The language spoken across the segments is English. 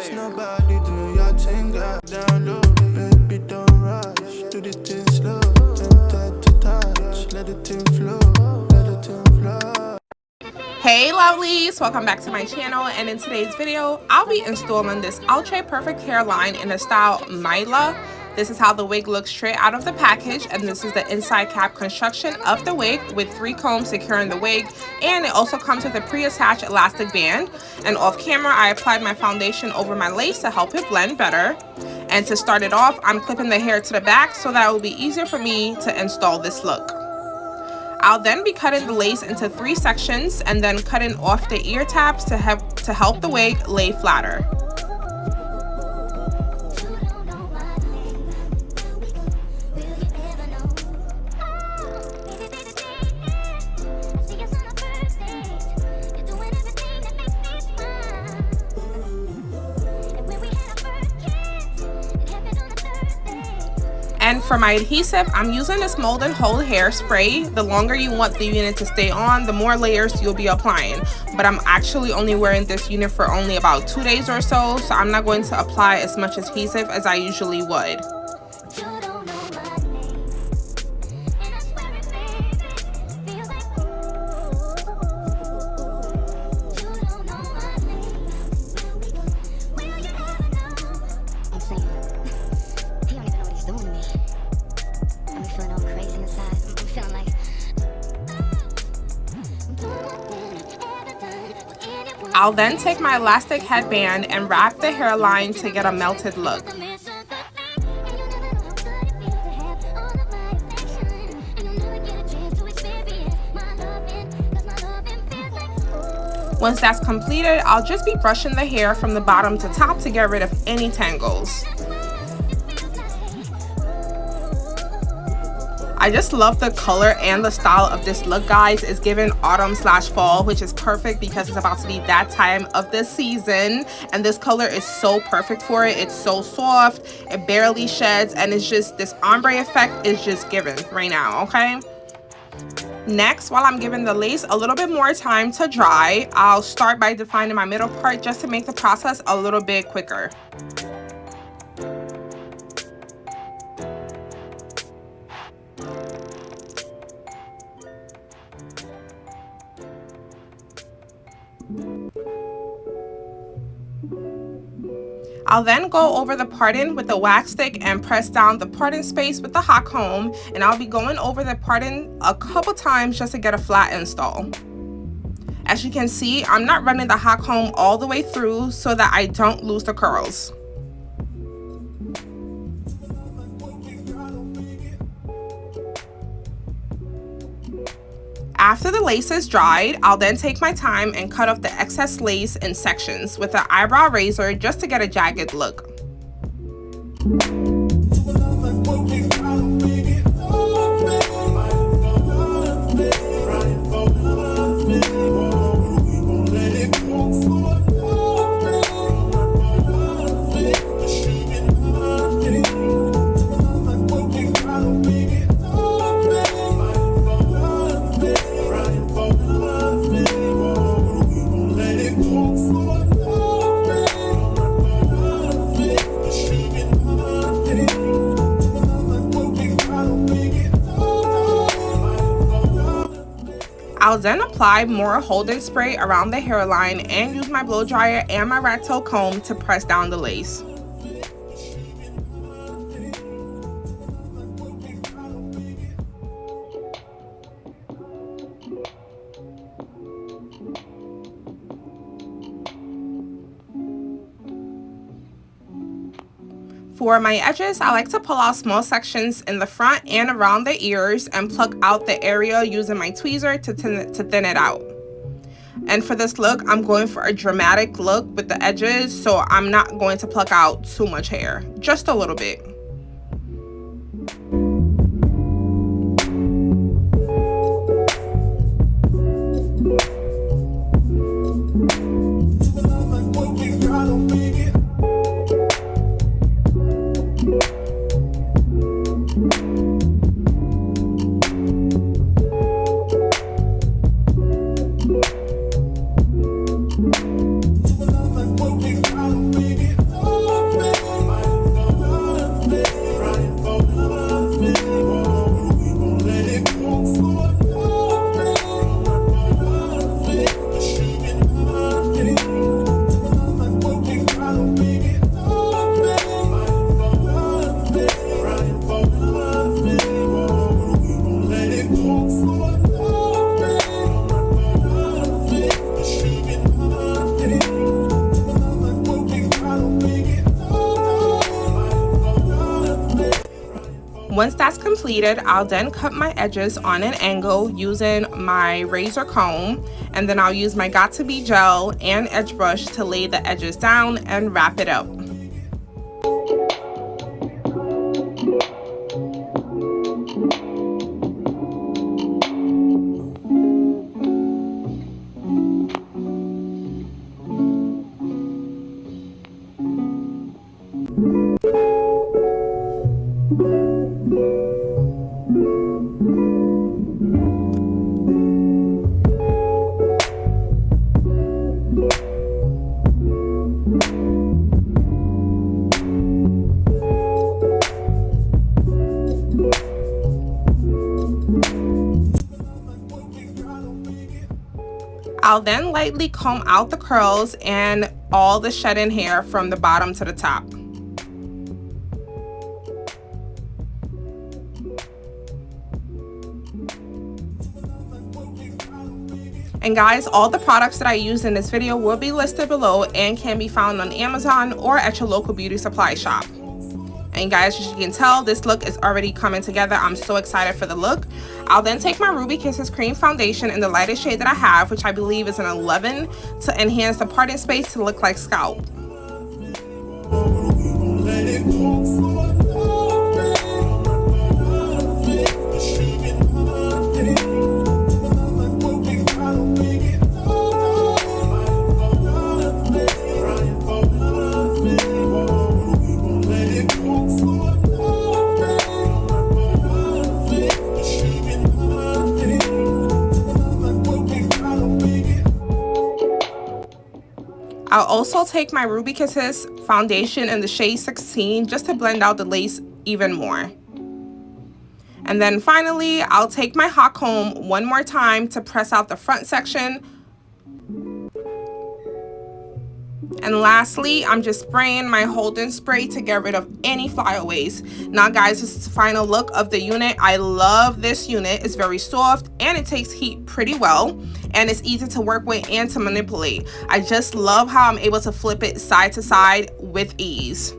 trust nobody, do your thing, down low. Baby, don't rush, do the thing slow. Tempted to touch, let the thing flow, let the thing flow. Hey lovelies, welcome back to my channel, and in today's video I'll be installing this Outre Perfect Hairline in the style MAILAH. This is how the wig looks straight out of the package, and this is the inside cap construction of the wig with 3 combs securing the wig, and it also comes with a pre-attached elastic band. And off camera I applied my foundation over my lace to help it blend better. And to start it off, I'm clipping the hair to the back so that it will be easier for me to install this look. I'll then be cutting the lace into 3 sections and then cutting off the ear tabs to help the wig lay flatter. And for my adhesive, I'm using this mold and hold hairspray. The longer you want the unit to stay on, the more layers you'll be applying. But I'm actually only wearing this unit for only about 2 days or so I'm not going to apply as much adhesive as I usually would. I'll then take my elastic headband and wrap the hairline to get a melted look. Once that's completed, I'll just be brushing the hair from the bottom to top to get rid of any tangles. I just love the color and the style of this look, guys. It's given autumn/fall, which is perfect because it's about to be that time of the season, and this color is so perfect for it. It's so soft, it barely sheds, and it's just, this ombre effect is just given right now, okay? Next, while I'm giving the lace a little bit more time to dry, I'll start by defining my middle part just to make the process a little bit quicker. I'll then go over the parting with the wax stick and press down the parting space with the hot comb, and I'll be going over the parting a couple times just to get a flat install. As you can see, I'm not running the hot comb all the way through so that I don't lose the curls. After the lace is dried, I'll then take my time and cut off the excess lace in sections with an eyebrow razor just to get a jagged look. I'll then apply more holding spray around the hairline and use my blow dryer and my rat tail comb to press down the lace. For my edges, I like to pull out small sections in the front and around the ears and pluck out the area using my tweezer to thin it out. And for this look, I'm going for a dramatic look with the edges, so I'm not going to pluck out too much hair, just a little bit. Make it Once that's completed, I'll then cut my edges on an angle using my razor comb, and then I'll use my Got2b gel and edge brush to lay the edges down and wrap it up. I'll then lightly comb out the curls and all the shedding hair from the bottom to the top. And guys, all the products that I use in this video will be listed below and can be found on Amazon or at your local beauty supply shop. And guys, as you can tell, this look is already coming together. I'm so excited for the look. I'll then take my Ruby Kisses cream foundation in the lightest shade that I have, which I believe is an 11, to enhance the parting space to look like scalp. I'll also take my Ruby Kisses foundation in the shade 16 just to blend out the lace even more. And then finally, I'll take my hot comb one more time to press out the front section. And lastly, I'm just spraying my Holden spray to get rid of any flyaways. Now guys, this is the final look of the unit. I love this unit. It's very soft and it takes heat pretty well. And it's easy to work with and to manipulate. I just love how I'm able to flip it side to side with ease.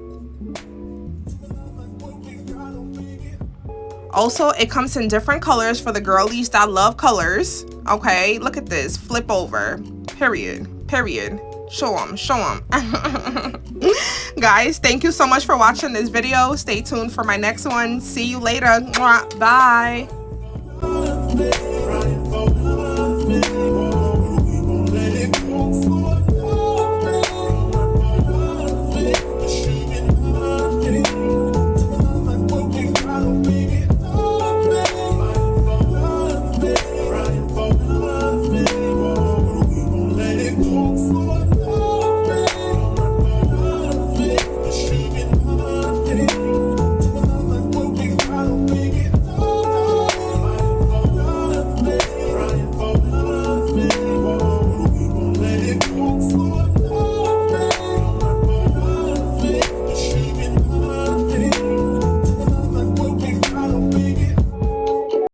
Also, it comes in different colors for the girlies that love colors. Okay, look at this. Flip over. Period. Show them. Guys, thank you so much for watching this video. Stay tuned for my next one. See you later. Bye.